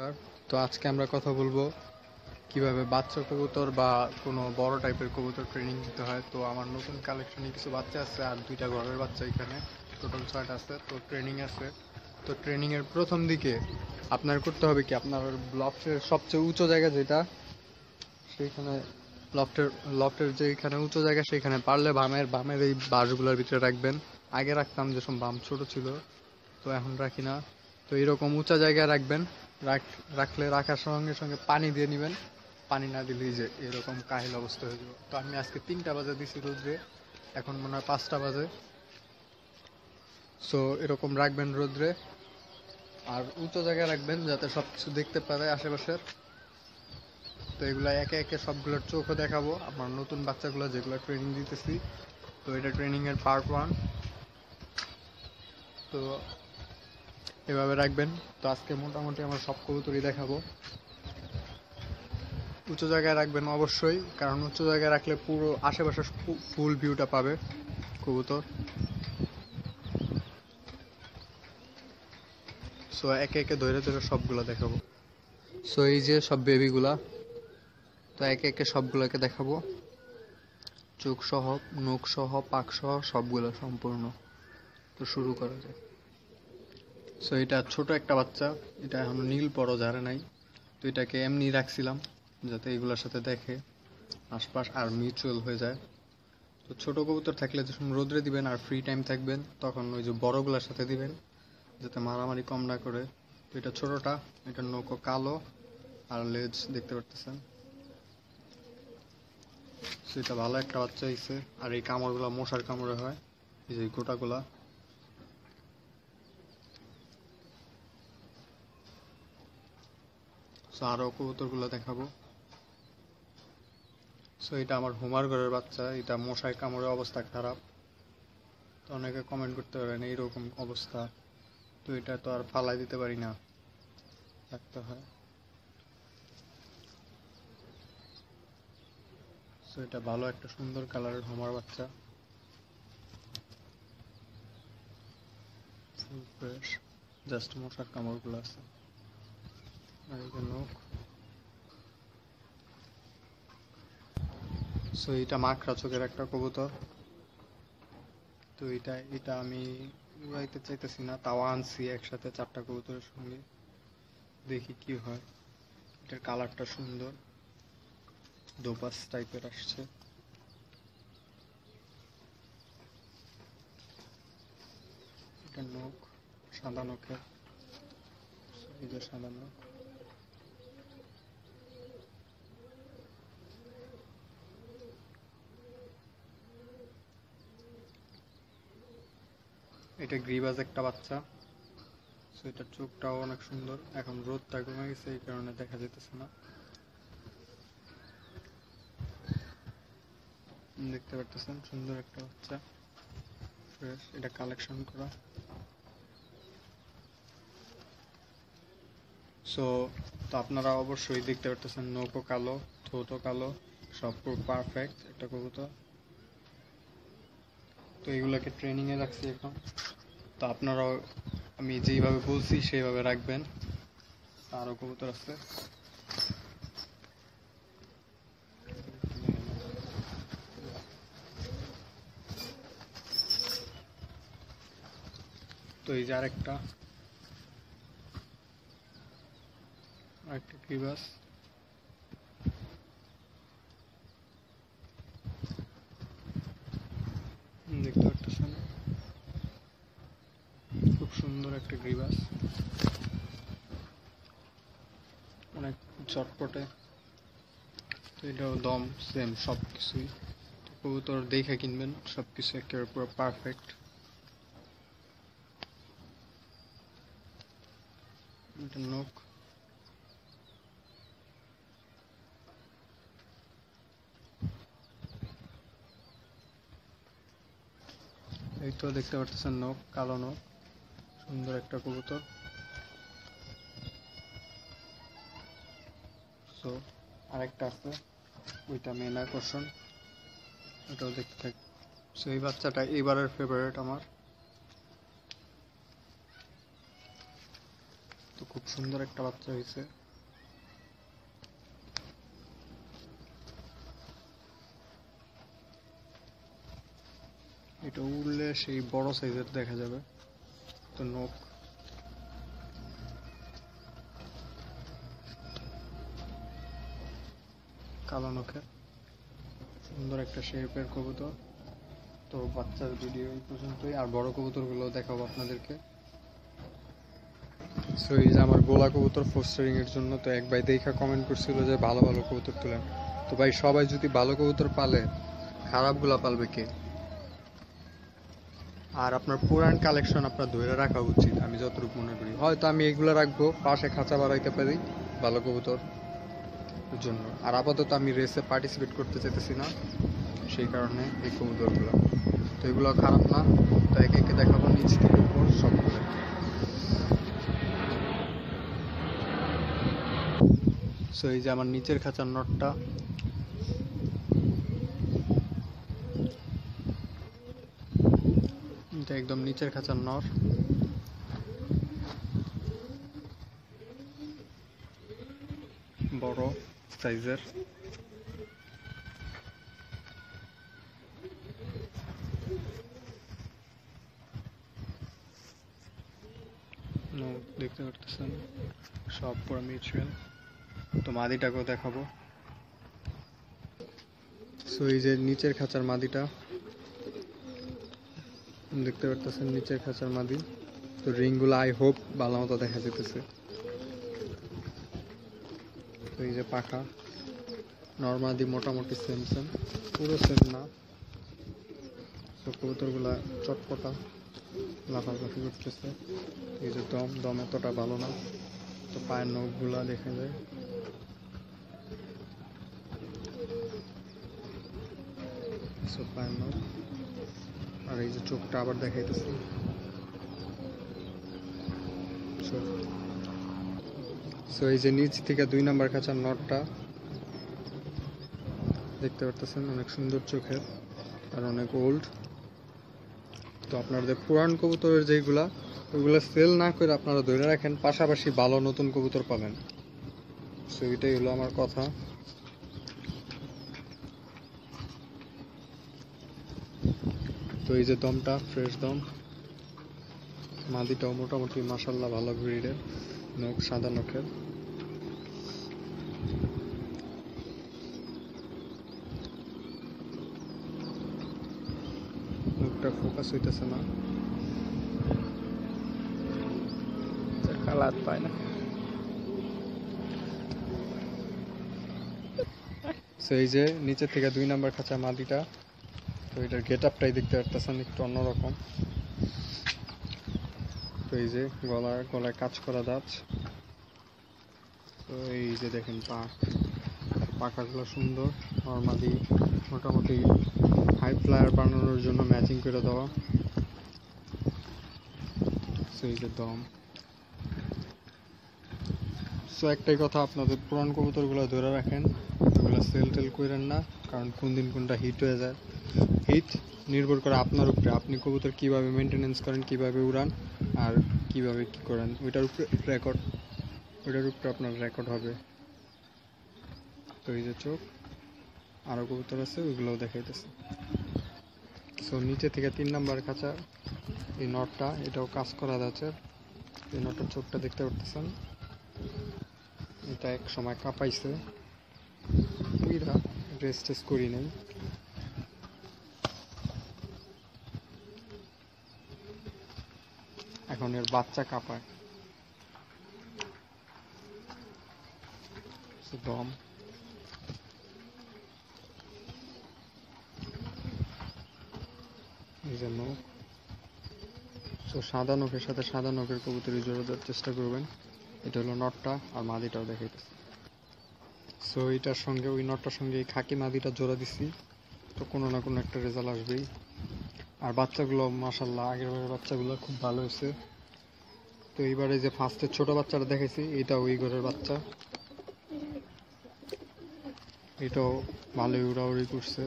নমস্কার। তো আজকে আমরা কথা বলবো কিভাবে বাচ্চা কবুতর বা কোনো বড় টাইপের কবুতর ট্রেনিং দিতে হয়। তো আমার নতুন কালেকশনে কিছু বাচ্চা আছে আর দুইটা ঘরের বাচ্চা, এখানে টোটাল 6টা আছে। তো ট্রেনিং আছে। তো ট্রেনিংয়ের প্রথম দিকে আপনার করতে হবে কি, আপনার লফটের সবচেয়ে উঁচু জায়গা যেটা, সেইখানে লফটের লফটের যেখানে উঁচু জায়গা সেখানে পারলে বামের এই বাঁশগুলোর ভিতরে রাখবেন। আগে রাখতাম, যেসব বাম ছোট ছিল, তো এখন রাখি না। তো এরকম উঁচা জায়গায় রাখবেন। রাখলে রাখার সঙ্গে সঙ্গে পানি দিয়ে নেবেন। পানি না দিলেই যে এরকম কাহিল অবস্থা হয়ে যাবে। তো আমি আজকে 3টা বাজে দিছি রোদ্রে, এখন মনে হয় 5টা বাজে। সো এরকম রাখবেন রোদ্রে, আর উঁচু জায়গায় রাখবেন যাতে সব কিছু দেখতে পারে আশেপাশের। তো এগুলা একে একে সবগুলোর চোখও দেখাবো আমার নতুন বাচ্চাগুলো যেগুলো ট্রেনিং দিতেছি। তো এটা ট্রেনিংয়ের পার্ট 1। তো এভাবে রাখবেন। তো আজকে মোটামুটি আমার সব কবুতরই দেখাবো। উঁচু জায়গায় রাখবেন অবশ্যই, কারণ উঁচু জায়গায় রাখলে পুরো আশেপাশে ফুল ভিউটা পাবে কবুতর। সো একে একে ধরে ধরে সবগুলো দেখাবো। সো এই যে সব বেবিগুলা, তো একে একে সবগুলোকে দেখাবো, চোখ সহ, নখ সহ, পাক সহ সবগুলো সম্পূর্ণ। তো শুরু করা যায়। সো এটা ছোট একটা বাচ্চা, এটা এখনো নীল পরও ঝাড়ে নাই। তো এটাকে এমনি রাখছিলাম যাতে এগুলোর সাথে দেখে আশপাশ আর মিউচুয়াল হয়ে যায়। তো ছোট কবুতর থাকলে যখন রোদ্রে দিবেন আর ফ্রি টাইম থাকবেন, তখন ওই যে বড়গুলোর সাথে দিবেন যাতে মারামারি কম না করে। তো এটা ছোটটা, এটার নৌকো কালো আর লেজ দেখতে পারতেছেন। সেটা ভালো একটা বাচ্চা হয়েছে। আর এই কামড়গুলো মশার কামড়ে হয়, এই যে গোটাগুলা। সো আরও কবুতরগুলো দেখাবো। সো এটা আমার হোমার ঘরের বাচ্চা, এটা মশায় কামড়ে অবস্থা খারাপ। তো অনেকে কমেন্ট করতে পারেন এইরকম অবস্থা, তো এটা তো আর ফালাই দিতে পারি না, রাখতে হয়। সো এটা ভালো একটা সুন্দর কালারের হোমার বাচ্চা, ফুল ফ্রেশ, জাস্ট মশার কামড়গুলো আছে। আর এই যে নখ। সো এটা মাকড়া চোখের একটা কবুতর। তো এটা এটা আমি উড়াইতে চাইতেছি না, তাও আনছি একসাথে 4টা কবুতরের সঙ্গে, দেখি কি হয়। এটার কালারটা সুন্দর, দোপাস টাইপের আসছে। এটা নখ, সাদা নখের, এই যে সাদা নখ। এটা গ্রিবাজ একটা বাচ্চা। সো এটার চোখটাও অনেক সুন্দর। এখন রোদটা কমে গেছে, এই কারণে দেখা যেতেছে না। দেখতে পারতেছেন সুন্দর একটা বাচ্চা, ফ্রেশ। এটা কালেকশন করা। সো তো আপনারা অবশ্যই দেখতে পারতেছেন নৌকো কালো, ঠোঁটও কালো, সব পুরো পারফেক্ট একটা কবুতর। তো এগুলাকে ট্রেনিংয়ে রাখছি এখন। তো আপনারাও আমি যেইভাবে বলছি সেইভাবে রাখবেন। আরও কবুতর আছে। তো এই যে আরেকটা আরেকটা ক্রিবাস। দেখতে পারতেছেন খুব সুন্দর একটা গ্রিবাস, অনেক চটপটে। তো এটাও দম সেম সব কিছুই। তো কবুতর দেখে কিনবেন, সব কিছু একেবারে পুরো পারফেক্ট। এটা নখ। এই তো দেখতে পারতেছেন নখ, কালো নখ, সুন্দর একটা কবুতর। সো আরেকটা আছে, ওইটা মেন আকর্ষণ, ওটাও দেখতে থাক। সো এই বাচ্চাটা এবারের ফেভারিট আমার। তো খুব খুব সুন্দর একটা বাচ্চা হয়েছে। এটা উড়লে সেই বড় সাইজের দেখা যাবে। তো নখ কালো নখের সুন্দর একটা শেপের কবুতর। তো বাচ্চার ভিডিও এই পর্যন্তই, আর বড় কবুতরগুলো দেখাবো আপনাদেরকে। সো এই যে আমার গোলা কবুতর ফোস্টারিং এর জন্য, তো এক ভাই দেখা কমেন্ট করছিল যে ভালো ভালো কবুতর তুলেন। তো ভাই সবাই যদি ভালো কবুতর পালে, খারাপগুলা পালবে কে? আর আপনার পুরান কালেকশন আপনার ধরে রাখা উচিত, আমি যতটুকু মনে করি। হয়তো আমি এগুলো রাখবো, পাশে খাঁচা বাড়াইতে পারি ভালো কবুতর জন্য। আর আপাতত আমি রেসে পার্টিসিপেট করতে চাইতেছি না, সেই কারণে এই কবুতরগুলো। তো এগুলো খারাপ না, তো একে একে দেখাবো নিচ থেকে উপর সবগুলো। সো এই যে আমার নিচের খাঁচার নটটা, এটা একদম নিচের খাঁচার নর। বড় সাইজের। দেখতে পারতেছেন সব পুরো মিউচুয়াল। তো মাদিটাকেও দেখাবো। সো এই যে নিচের খাঁচার মাদিটা, দেখতে পারতেছেন নিচের খাঁচার মাদি। তো রিংগুলো আই হোপ ভালো মতো দেখা যেতেছে। তো এই যে পাখা, নর্মাদি মোটামুটি সেম সেম, পুরো সেম না। তো কবুতরগুলা চটপটা লাফালাফি করতেছে। এই যে দম, দম এতটা ভালো না। তো পায়ের নখগুলা দেখা যায়। পায়ের নখ, আর এই যে চোখটা আবার দেখাইতেছি। সো এই যে নিচ থেকে 2 নাম্বার খাঁচার নটটা দেখতে পারতেছেন, অনেক সুন্দর চোখের আর অনেক ওল্ড। তো আপনাদের পুরান কবুতরের যেগুলা, ওইগুলো সেল না করে আপনারা ধরে রাখেন, পাশাপাশি ভালো নতুন কবুতর পাবেন। সো এটাই হলো আমার কথা। তো এই যে দমটা ফ্রেশ দম, মাদিটাও মোটামুটি মাশাল্লাহ ভালো ব্রিডের, নখ সাদা নখের। মুখটা ফোকাস হইতেছে না, কালার পায় না। সো এই যে নিচে থেকে 2 নাম্বার খাঁচা মাদিটা। তো এটার গেট আপটাই দেখতে পারতেছেন একটু অন্যরকম। তো এই যে গলায় কাজ করা দাঁত। তো এই যে দেখেন পাখাগুলো সুন্দর, নর্মালি মোটামুটি হাই ফ্লায়ার বানানোর জন্য ম্যাচিং করে দেওয়া। সো এই যে দম। সো একটাই কথা, আপনাদের পুরান কবুতরগুলো ধরে রাখেন, ওগুলো সেল টেল করেন না, কারণ কোন দিন কোনটা হিট হয়ে যায়। হিট নির্ভর করে আপনার উপরে, আপনি কবুতর কীভাবে মেনটেনেন্স করেন, কীভাবে উড়ান, আর কীভাবে কী করেন, ওইটার উপরে আপনার রেকর্ড হবে। তো এই যে চোখ, আরও কবুতর আছে, ওইগুলোও দেখাইতেছে। সো নিচে থেকে 3 নাম্বার খাঁচা এই নটটা, এটাও কাজ করা যাচ্ছে। এই নটটার চোখটা দেখতে পারতেছেন, এটা এক সময় কাঁপাইছে, পুরা রেস্ট টেস্ট করি নাই। এখন এর বাচ্চা কাঁপায়। দম, এই যে নখ। সো সাদা নখের সাথে সাদা নখের কবুতরই জোড়া দেওয়ার চেষ্টা করবেন। এটা হলো নটটা, আর মাদিটাও দেখাইতেছে। সো এইটার সঙ্গে, ওই নটটার সঙ্গে এই খাকি মাদিটা জোড়া দিছি, তো কোনো না কোনো একটা রেজাল্ট আসবেই। আর বাচ্চাগুলো মাশাল্লাহ, আগের বারের বাচ্চাগুলো খুব ভালো হয়েছে। তো এইবারে যে ফার্স্টে ছোট বাচ্চাটা দেখেছি, এটা ওই ঘরের বাচ্চা, এটাও ভালোই উড়াউড়ি করছে।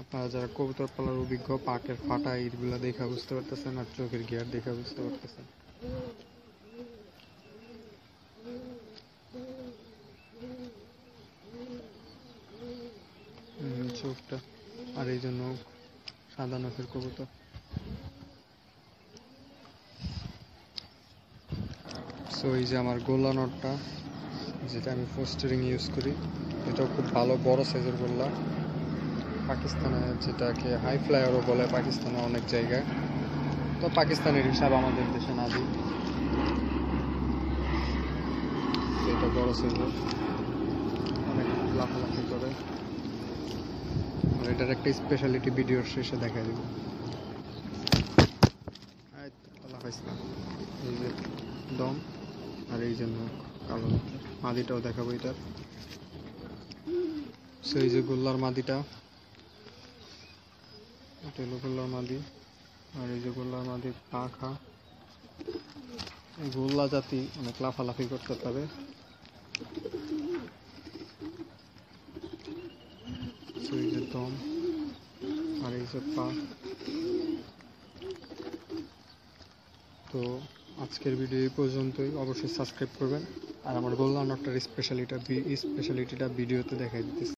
আপনারা যারা কবুতর পালার অভিজ্ঞ, পাকের ফাটা এইগুলো দেখা বুঝতে পারতেছেন, আর চোখের গিয়ার দেখা বুঝতে পারতেছেন। লাফালাফির কবুতর। সো এই যে আমার গোল্লা নটটা, যেটা আমি ফোস্টারিং ইউজ করি, এটাও খুব ভালো বড় সাইজের গোল্লা। পাকিস্তানে যেটাকে হাই ফ্লাইয়ারও বলে পাকিস্তানে অনেক জায়গায়, তো পাকিস্তানের হিসাব আমাদের দেশে না দিই। এটা বড় সাইজের, অনেক লাফালাফি করে। আর এটার একটা স্পেশালিটি ভিডিওর শেষে দেখা দিব। এই যে দম আর এই যে মুখ কালো, মাদিটাও দেখাবো এটার। সো এই যে গোল্লার মাদিটা, এটা হলো গোল্লার মাদি। আর এই যে গোল্লার মাদির পাখা। এই গোল্লা জাতি অনেক লাফালাফি করতে পারে। সো এই যে দম আর এই যে পা। তো আজকের ভিডিও এই পর্যন্তই। অবশ্যই সাবস্ক্রাইব করবেন আর আমার গোল্লা নটটার স্পেশালিটিটা ভিডিওতে দেখাই দিতেছি।